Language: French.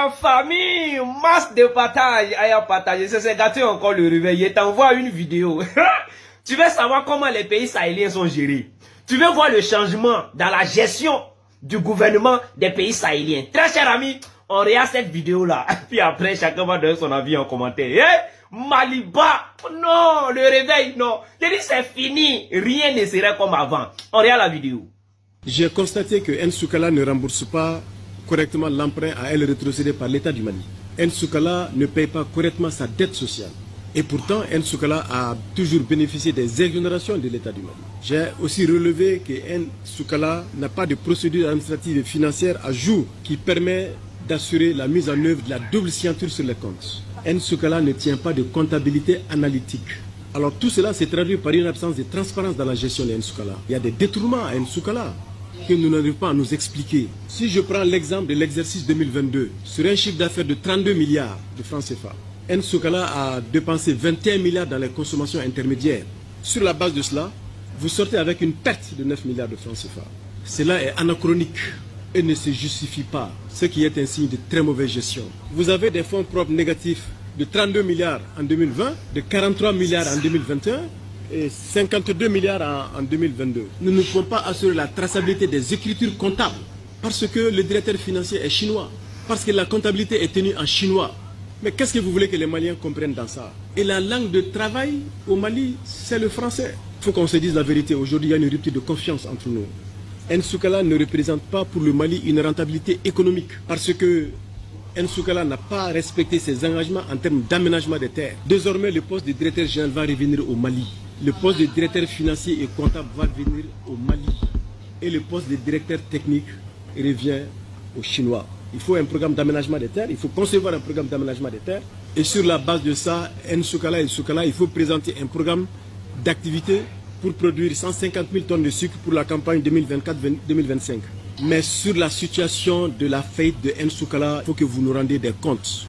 La famille, masse de partage. Aïe, partager. C'est gâté encore le réveil. Il t'envoie une vidéo. Tu veux savoir comment les pays sahéliens sont gérés. Tu veux voir le changement dans la gestion du gouvernement des pays sahéliens. Très cher ami, on regarde cette vidéo-là. Puis après, chacun va donner son avis en commentaire. Maliba, non, le réveil, non. Je dis c'est fini. Rien ne serait comme avant. On regarde la vidéo. J'ai constaté que Nsukala ne rembourse pas correctement l'emprunt à elle rétrocédé par l'État du Mali. Nsukala ne paye pas correctement sa dette sociale. Et pourtant, Nsukala a toujours bénéficié des exonérations de l'État du Mali. J'ai aussi relevé que Nsukala n'a pas de procédure administrative et financière à jour qui permet d'assurer la mise en œuvre de la double signature sur les comptes. Nsukala ne tient pas de comptabilité analytique. Alors tout cela s'est traduit par une absence de transparence dans la gestion de Nsukala. Il y a des détournements à Nsukala que nous n'arrivons pas à nous expliquer. Si je prends l'exemple de l'exercice 2022, sur un chiffre d'affaires de 32 milliards de francs CFA, Nsukala a dépensé 21 milliards dans les consommations intermédiaires. Sur la base de cela, vous sortez avec une perte de 9 milliards de francs CFA. Cela est anachronique et ne se justifie pas, ce qui est un signe de très mauvaise gestion. Vous avez des fonds propres négatifs de 32 milliards en 2020, de 43 milliards en 2021 et 52 milliards en 2022. Nous ne pouvons pas assurer la traçabilité des écritures comptables parce que le directeur financier est chinois, parce que la comptabilité est tenue en chinois. Mais qu'est-ce que vous voulez que les Maliens comprennent dans ça? Et la langue de travail au Mali, c'est le français. Il faut qu'on se dise la vérité. Aujourd'hui, il y a une rupture de confiance entre nous. Nsukala ne représente pas pour le Mali une rentabilité économique parce que Nsukala n'a pas respecté ses engagements en termes d'aménagement des terres. Désormais, le poste de directeur général va revenir au Mali. Le poste de directeur financier et comptable va venir au Mali. Et le poste de directeur technique revient aux Chinois. Il faut un programme d'aménagement des terres, il faut concevoir un programme d'aménagement des terres. Et sur la base de ça, Nsukala et Nsukala, il faut présenter un programme d'activité pour produire 150 000 tonnes de sucre pour la campagne 2024-2025. Mais sur la situation de la faillite de Nsukala, il faut que vous nous rendiez des comptes.